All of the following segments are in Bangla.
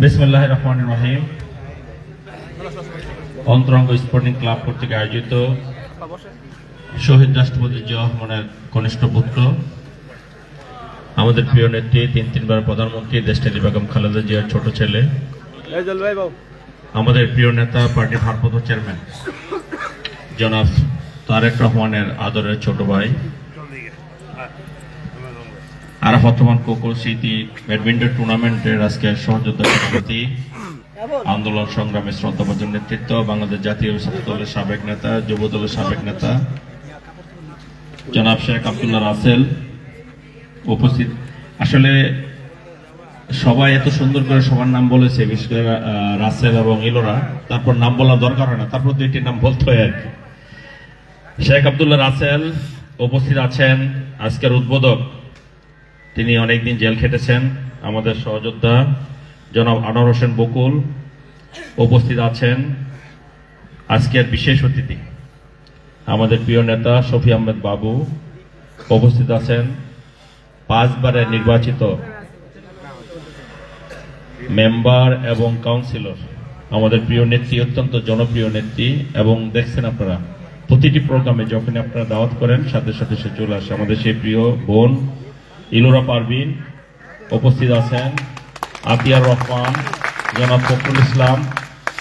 বিসমিল্লাহির রহমানির রহিম। অন্তরঙ্গ স্পোর্টিং ক্লাব কর্তৃক আয়োজিত শহীদ রাষ্ট্রপতি জিয়া রহমানের কনিষ্ঠ পুত্র, আমাদের প্রিয় নেত্রী, তিনবার প্রধানমন্ত্রী দেশনেত্রী বেগম খালেদা জিয়ার ছোট ছেলে, আমাদের প্রিয় নেতা, পার্টির ভারপ্রাপ্ত চেয়ারম্যান জনাব তারেক রহমানের আদরের ছোট ভাই, আরাফাত রহমান কোকো স্মৃতি ব্যাডমিন্টন টুর্নামেন্টের আজকের সহযোদ্ধা সভাপতি, আন্দোলন সংগ্রামে শ্রদ্ধাভাজন নেতৃত্ব, বাংলাদেশ জাতীয় ছাত্র দলের সাবেক নেতা, যুব দলের সাবেক নেতা জনাব শেখ আব্দুল্লাহ রাসেল উপস্থিত। আসলে সবাই এত সুন্দর করে সবার নাম বলেছে, বিশেষ করে রাসেল এবং ইলোরা, তারপর নাম বলা দরকার হয় না, তারপর দুইটি নাম বলতে হয় আর কি। শেখ আব্দুল্লাহ রাসেল উপস্থিত আছেন। আজকের উদ্বোধক, তিনি অনেকদিন জেল খেটেছেন, আমাদের সহযোদ্ধা জনাব আনোয়ার হোসেন বকুল উপস্থিত আছেন। আজকের বিশেষ অতিথি আমাদের প্রিয় নেতা শফি আহমেদ বাবু উপস্থিত আছেন। 5 বারের নির্বাচিত মেম্বার এবং কাউন্সিলর, আমাদের প্রিয় নেত্রী, অত্যন্ত জনপ্রিয় নেত্রী, এবং দেখছেন আপনারা প্রতিটি প্রোগ্রামে যখন আপনারা দাওয়াত করেন সাথে সাথে সে চলে আসে। আমাদের সেই প্রিয় বোন ইলোরা পারভিন উপস্থিত আছেন। আতিয়ার রহমান, জনাব ফখরুল ইসলাম,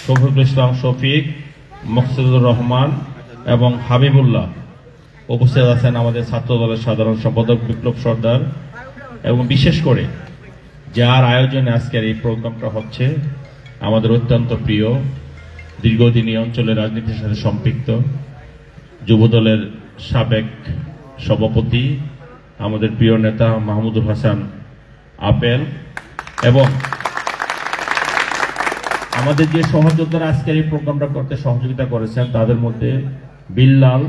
শফিকুল ইসলাম শফিক, মকসুদুর রহমান এবং হাবিবুল্লাহ উপস্থিত আছেন। আমাদের ছাত্র দলের সাধারণ সম্পাদক বিপ্লব সর্দার, এবং বিশেষ করে যার আয়োজনে আজকের এই প্রোগ্রামটা হচ্ছে আমাদের অত্যন্ত প্রিয়, দীর্ঘদিন এই অঞ্চলের রাজনীতির সাথে সম্পৃক্ত যুব দলের সাবেক সভাপতি, আমাদের প্রিয় নেতা মাহমুদুল হাসান আপেল, এবং আমাদের যে সহযোদ্ধারা আজকের এই প্রোগ্রামটা করতে সহযোগিতা করেছেন তাদের মধ্যে বিল্লাল,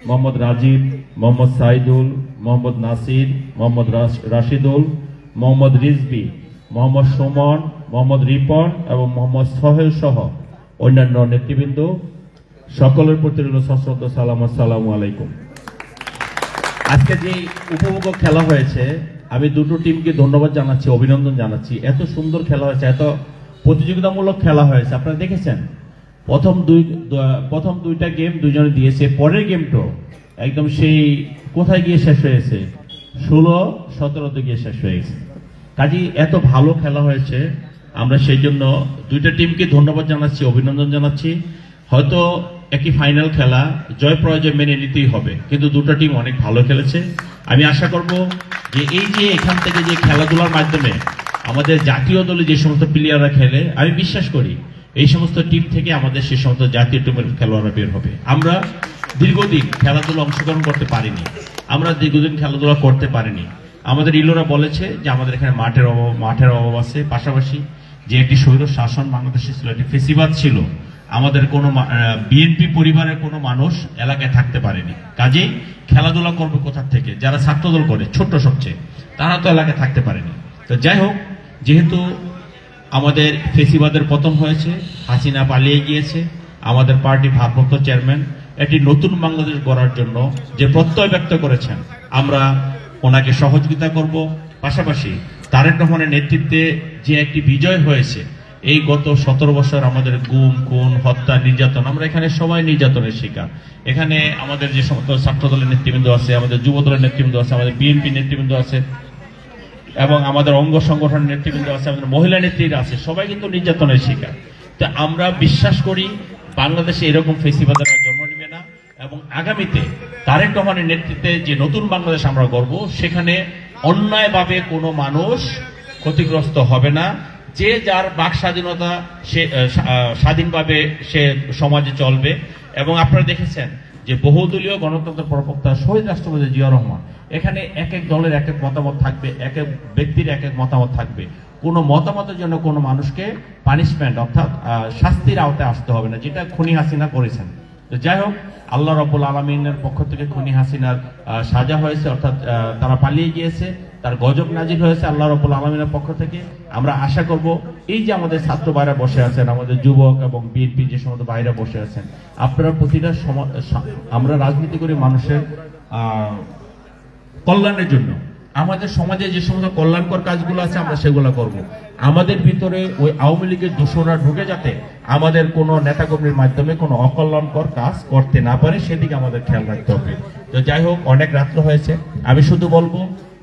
মোহাম্মদ রাজীব, মোহাম্মদ সাইদুল, মোহাম্মদ নাসির, মোহাম্মদ রাশিদুল, মোহাম্মদ রিজভি, মোহাম্মদ সুমন, মোহাম্মদ রিপন এবং মোহাম্মদ সোহেল সহ অন্যান্য নেতৃবৃন্দ, সকলের প্রতি রইল সশ্রদ্ধ সালাম। আসসালামু আলাইকুম। আজকে যে উপভোগ্য খেলা হয়েছে, আমি দুটো টিমকে ধন্যবাদ জানাচ্ছি, অভিনন্দন জানাচ্ছি। এত সুন্দর খেলা হয়েছে, এত প্রতিযোগিতামূলক খেলা হয়েছে। আপনারা দেখেছেন প্রথম দুইটা গেম দুজনে দিয়েছে, পরের গেমটা একদম সেই কোথায় গিয়ে শেষ হয়েছে, 16-17 গিয়ে শেষ হয়ে গেছে। কাজী এত ভালো খেলা হয়েছে, আমরা সেই জন্য দুইটা টিমকে ধন্যবাদ জানাচ্ছি, অভিনন্দন জানাচ্ছি। হয়তো একই ফাইনাল খেলা, জয় পরাজয় মেনে নিতেই হবে, কিন্তু দুটো টিম অনেক ভালো খেলেছে। আমি আশা করব যে এই যে এখান থেকে যে খেলাধুলার মাধ্যমে আমাদের জাতীয় দলে যে সমস্ত প্লেয়াররা খেলে, আমি বিশ্বাস করি এই সমস্ত টিম থেকে আমাদের সে সমস্ত জাতীয় টিমের খেলোয়াড়রা বের হবে। আমরা দীর্ঘদিন খেলাধুলা অংশগ্রহণ করতে পারিনি, আমাদের ইলোরা বলেছে যে আমাদের এখানে মাঠের অভাব আছে, পাশাপাশি যে একটি স্বৈর শাসন বাংলাদেশে ছিল, একটি ফেসিবাদ ছিল, আমাদের কোনো বিএনপি পরিবারের কোনো মানুষ এলাকায় থাকতে পারেনি। কাজেই খেলাধুলা করবে কোথা থেকে? যারা ছাত্রদল করে, ছোট্ট সবচেয়ে, তারা তো এলাকায় থাকতে পারেনি। তো যাই হোক, যেহেতু আমাদের ফেসিবাদের পতন হয়েছে, হাসিনা পালিয়ে গিয়েছে, আমাদের পার্টি ভারপ্রাপ্ত চেয়ারম্যান একটি নতুন বাংলাদেশ গড়ার জন্য যে প্রত্যয় ব্যক্ত করেছেন, আমরা ওনাকে সহযোগিতা করব। পাশাপাশি তারেক রহমানের নেতৃত্বে যে একটি বিজয় হয়েছে, এই গত 17 বছর আমাদের গুম, খুন, হত্যা, নির্যাতন, আমরা এখানে সবাই নির্যাতনের শিকার। এখানে আমাদের যে সমস্ত ছাত্র দলের নেতৃবৃন্দ আছে, আমাদের যুব দলের নেতৃবৃন্দ আছে, আমাদের বিএনপি নেতৃবৃন্দ আছে, এবং আমাদের অঙ্গ সংগঠনের নেতৃবৃন্দ আছে, আমাদের মহিলা নেত্রীরা আছে, সবাই কিন্তু নির্যাতনের শিকার। তো আমরা বিশ্বাস করি বাংলাদেশে এরকম ফেসিবাদের জন্ম নেবে না, এবং আগামীতে তারেক রহমানের নেতৃত্বে যে নতুন বাংলাদেশ আমরা গড়ব, সেখানে অন্যায়ভাবে কোনো মানুষ ক্ষতিগ্রস্ত হবে না। যে যার বাক স্বাধীনতা, সে স্বাধীনভাবে সে সমাজে চলবে। এবং আপনারা দেখেছেন যে বহুদলীয় গণতন্ত্রের প্রবক্তা শহীদ রাষ্ট্রপতি জিয়া রহমান, এখানে এক এক দলের এক এক মতামত থাকবে, এক এক ব্যক্তির এক এক মতামত থাকবে। কোনো মতামতের জন্য কোনো মানুষকে পানিশমেন্ট অর্থাৎ শাস্তির আওতায় আসতে হবে না, যেটা খুনি হাসিনা করেছেন। তো যাই হোক, আল্লাহ রাব্বুল আলামিনের পক্ষ থেকে খুনি হাসিনার সাজা হয়েছে, অর্থাৎ তারা পালিয়ে গিয়েছে, তার গজব নাজিল হয়েছে আল্লাহ রাব্বুল আলামিনের পক্ষ থেকে। আমরা আশা করব এই যে আমাদের ছাত্র ভাইরা বসে আছেন, আমাদের যুবক এবং বিএনপি যে সমস্ত ভাইরা বসে আছেন, আপনারা প্রতিটা আমরা রাজনীতি করি মানুষের কল্যাণের জন্য। আমাদের সমাজে যে সমস্ত কল্যাণকর কাজগুলো আছে আমরা সেগুলো করব। আমাদের ভিতরে ওই আওয়ামী লীগের দোসররা ঢুকে যাতে আমাদের কোনো নেতাকর্মীর মাধ্যমে কোনো অকল্যাণকর কাজ করতে না পারে সেদিকে আমাদের খেয়াল রাখতে হবে। তো যাই হোক, অনেক রাত্র হয়েছে, আমি শুধু বলবো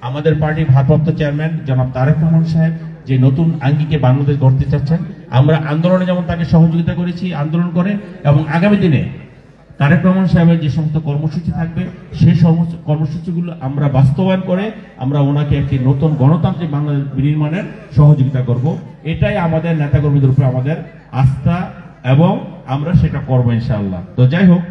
আমাদের পার্টির ভারপ্রাপ্ত চেয়ারম্যান জনাব তারেক রহমান সাহেব যে নতুন আঙ্গিকে বাংলাদেশ গড়তে চাচ্ছেন, আমরা আন্দোলনে যেমন তাকে সহযোগিতা করেছি আন্দোলন করে, এবং আগামী দিনে তারেক রহমান সাহেবের যে সমস্ত কর্মসূচি থাকবে সেই সমস্ত কর্মসূচিগুলো আমরা বাস্তবায়ন করে আমরা ওনাকে একটি নতুন গণতান্ত্রিক বাংলাদেশ বিনির্মাণের সহযোগিতা করব। এটাই আমাদের নেতাকর্মীদের উপরে আমাদের আস্থা এবং আমরা সেটা করবো ইনশাআল্লাহ। তো যাই হোক,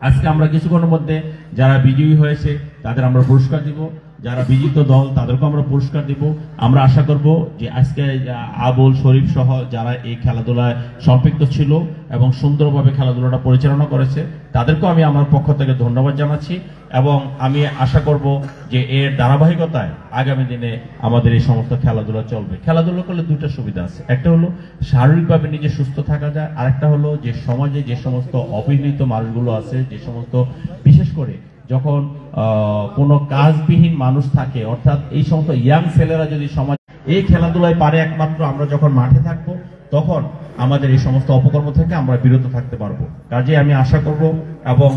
আজকে আমরা কিছুক্ষণের মধ্যে যারা বিজয়ী হয়েছে তাদের আমরা পুরস্কার দিব, যারা বিজিত দল তাদেরকে আমরা পুরস্কার দিব। আমরা আশা করব যে আজকে আবুল শরীফ সহ যারা এই খেলাধুলায় সম্পৃক্ত ছিল এবং সুন্দরভাবে খেলাধুলাটা পরিচালনা করেছে তাদেরকেও আমি আমার পক্ষ থেকে ধন্যবাদ জানাচ্ছি, এবং আমি আশা করব যে এর ধারাবাহিকতায় আগামী দিনে আমাদের এই সমস্ত খেলাধুলা চলবে। খেলাধুলা করলে দুটো সুবিধা আছে, একটা হলো শারীরিকভাবে নিজে সুস্থ থাকা যায়, আরেকটা হলো যে সমাজে যে সমস্ত অবহেলিত মানুষগুলো আছে, যে সমস্ত বিশেষ করে যখন কোনো কাজবিহীন মানুষ থাকে, অর্থাৎ এই সমস্ত ইয়াং ছেলেরা যদি সমাজ এই খেলাধুলায় পারে একমাত্র আমরা যখন মাঠে থাকবো তখন আমাদের এই সমস্ত অপকর্ম থেকে আমরা বিরত থাকতে পারবো। কাজে আমি আশা করব এবং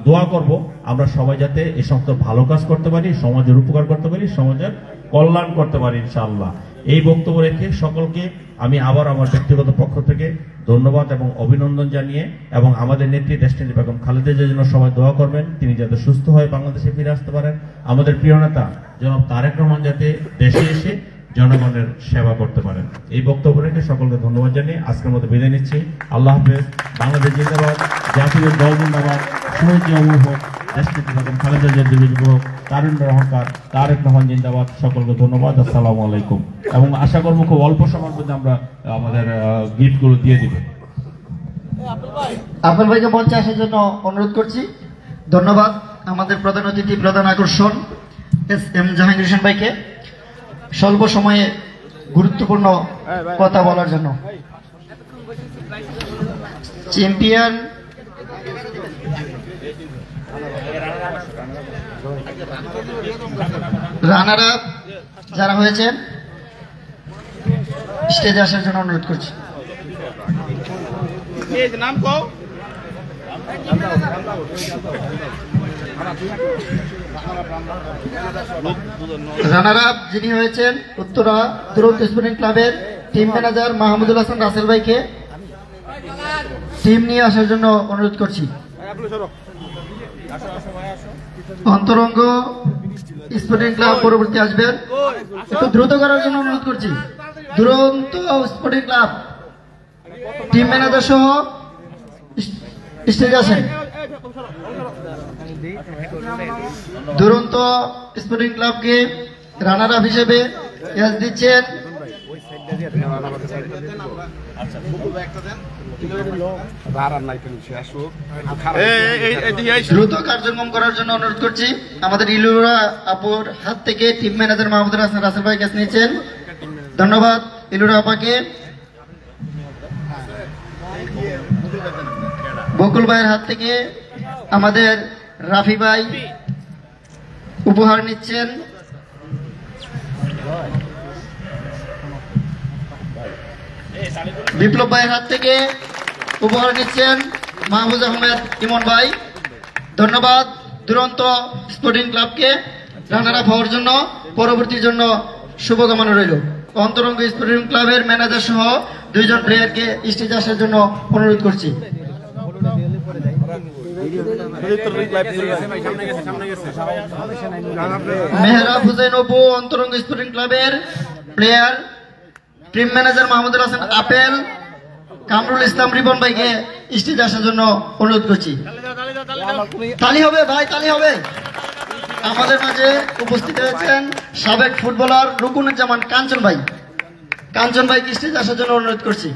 দোয়া করব আমরা সবাই যাতে এই সমস্ত ভালো কাজ করতে পারি, সমাজের উপকার করতে পারি, সমাজের কল্যাণ করতে পারি ইনশাআল্লাহ। এই বক্তব্য রেখে সকলকে আমি আবার আমার ব্যক্তিগত পক্ষ থেকে ধন্যবাদ এবং অভিনন্দন জানিয়ে, এবং আমাদের নেত্রী দেশনেত্রী বেগম খালেদা জিয়ার জন্য সবাই দোয়া করবেন, তিনি যাতে সুস্থ হয়ে বাংলাদেশে ফিরে আসতে পারেন। আমাদের প্রিয় নেতা জনাব তারেক রহমান যাতে দেশে এসে জনগণের সেবা করতে পারেন। এই বক্তব্য রেখে সকলকে ধন্যবাদ জানিয়ে আজকের মতো বিদায় নিচ্ছি। আল্লাহ হাফেজ। বাংলাদেশ জিন্দাবাদ, জাতীয় দল জিন্দাবাদ, শহীদ জিয়াউল হক, দেশনেত্রী বেগম খালেদা জিয়ার দিবস হোক, তারুণ্যের অহংকার, তারেক রহমান জিন্দাবাদ। সকলকে ধন্যবাদ, আসসালামু আলাইকুম। এবং আশা করবো খুব অল্প সময়ের মধ্যে আমরা আমাদের গিফটগুলো দিয়ে দিব। আপেল ভাইকে মঞ্চে আসার জন্য অনুরোধ করছি। ধন্যবাদ আমাদের প্রধান অতিথি, প্রধান আকর্ষণ এস.এম. জাহাঙ্গীর হোসেন ভাইকে স্বল্প সময়ে গুরুত্বপূর্ণ কথা বলার জন্য। চ্যাম্পিয়ন রানার আপ যারা হয়েছেন স্টেজে আসার জন্য অনুরোধ করছি। রানার আপ যিনি হয়েছেন উত্তরা তুরন্ত স্পোর্টিং ক্লাবের টিম ম্যানেজার মাহমুদুল হাসান রাসেল ভাইকে টিম নিয়ে আসার জন্য অনুরোধ করছি। অন্তরঙ্গ স্পোর্টিং ক্লাব পরবর্তী আসবেন, একটু দ্রুত করার জন্য অনুরোধ করছি। দুরন্ত স্পোর্টিং ক্লাব টিম ম্যানেজার সহ স্টেজে আসেন। দুরন্ত স্পোর্টিং ক্লাবকে রানার আপ হিসেবে ক্যাচ দিচ্ছেন দ্রুত কার্যক্রম করার জন্য অনুরোধ করছি। আমাদের ইলুরা আপুর হাত থেকে টিম ম্যানেজার মাহমুদুল হাসান রাসেল ভাই ক্যাচ নিয়েছেন। ধন্যবাদ ইলুরা আপাকে। বকুল ভাইয়ের হাত থেকে আমাদের রাফি ভাই উপহার নিচ্ছেন। বিপ্লব ভাইয়ের হাত থেকে উপহার নিচ্ছেন মাহফুজ আহমেদ ইমন ভাই। ধন্যবাদ দুরন্ত স্পোর্টিং ক্লাবকে রানার আপ হওয়ার জন্য, পরবর্তীর জন্য শুভকামনা রইল। অন্তরঙ্গ স্পোর্টিং ক্লাবের ম্যানেজার সহ দুইজন প্লেয়ারকে স্টেজে আসার জন্য অনুরোধ করছি। মেহরাব হুসেন অপু অন্তরঙ্গ স্পোর্টিং ক্লাবের player, team manager Mahmudul Hasan Apel, Kamrul Islam Ripon ভাইকে স্টেজে আসার জন্য অনুরোধ করছি। তালি হবে ভাই, তালি হবে। আমাদের মাঝে উপস্থিত হয়েছেন সাবেক ফুটবলার রুকুনুজ্জামান কাঞ্চন ভাই। কাঞ্চন ভাইকে স্টেজে আসার জন্য অনুরোধ করছি।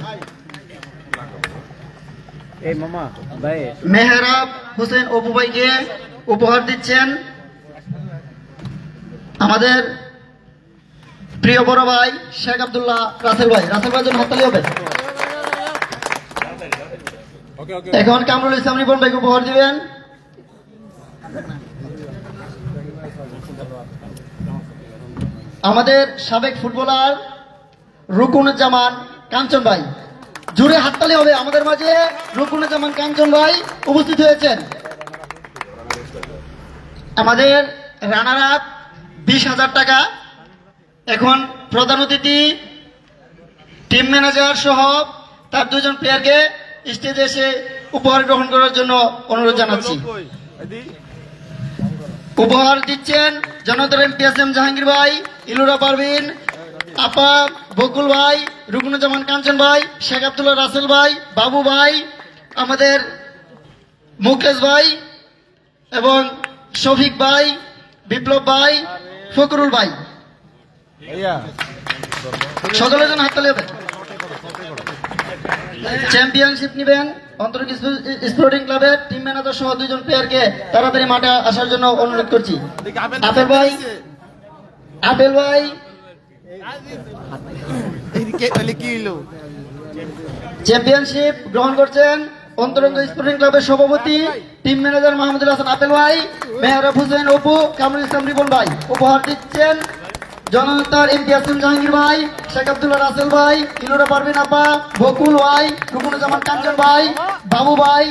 মেহরাব হোসেন অপু ভাইকে উপহার দিচ্ছেন আমাদের প্রিয় বড় ভাই শেখ আব্দুল্লাহ রাসেল ভাই। রাসেল ভাইয়ের জন্য হাততালি হবে। এখন কামরুল ইসলাম রিপন ভাইকে উপহার দিবেন। আমাদের সাবেক ফুটবলার রুকুনুজ্জামান কাঞ্চন ভাই। জোরে হাততালি হবে। আমাদের মাঝে রুকুনুজ্জামান কাঞ্চন ভাই উপস্থিত হয়েছেন। আমাদের রানার আপ 20,000 টাকা। এখন প্রধান অতিথি টিম ম্যানেজার সহ তার 2 জন প্লেয়ারকে স্টেজে এসে উপহার গ্রহণ করার জন্য অনুরোধ জানাচ্ছি। উপহার দিচ্ছেন জনতার এমপিএসএম জাহাঙ্গীর ভাই, ইলুরা পারভিন আপা, বকুল ভাই, রুকুনুজ্জামান কাঞ্চন ভাই, শেখ আব্দুল্লাহ রাসেল ভাই, বাবু ভাই, আমাদের মুকেশ ভাই এবং শফিক ভাই, বিপ্লব ভাই, ফকরুল ভাই। সকলের জন্য হাততালি হবে। চ্যাম্পিয়নশিপ নেবেন অন্তর্গ স্পোর্টিং ক্লাবের টিম ম্যানেজার সহ 2 জন প্লেয়ারকে তাড়াতাড়ি মাঠে আসার জন্য অনুরোধ করছি। আপেল ভাই, চ্যাম্পিয়নশিপ গ্রহণ করছেন অন্তরঙ্গ স্পোর্টিং ক্লাবের সভাপতি team manager Mahmudul Hasan apple ভাই, মেহরাব হোসেন অপু, কামরুল ইসলাম রিপন ভাই। উপহার দিচ্ছেন জনতার এমপিএসএম জাহাঙ্গীর ভাই, শেখ আব্দুল্লাহ রাসেল ভাই, ইলুরা পারভিন আপা, বকুল ভাই, রুকুনুজ্জামান কাঞ্চন ভাই, বাবু ভাই,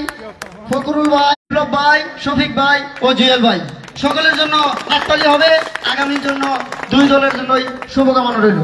ফকরুল ভাই, বিপ্লব ভাই, শফিক ভাই ও জুয়েল ভাই। সকলের জন্য হাততালি হবে। আগামীর জন্য 2 দলের জন্যই শুভকামনা রইল।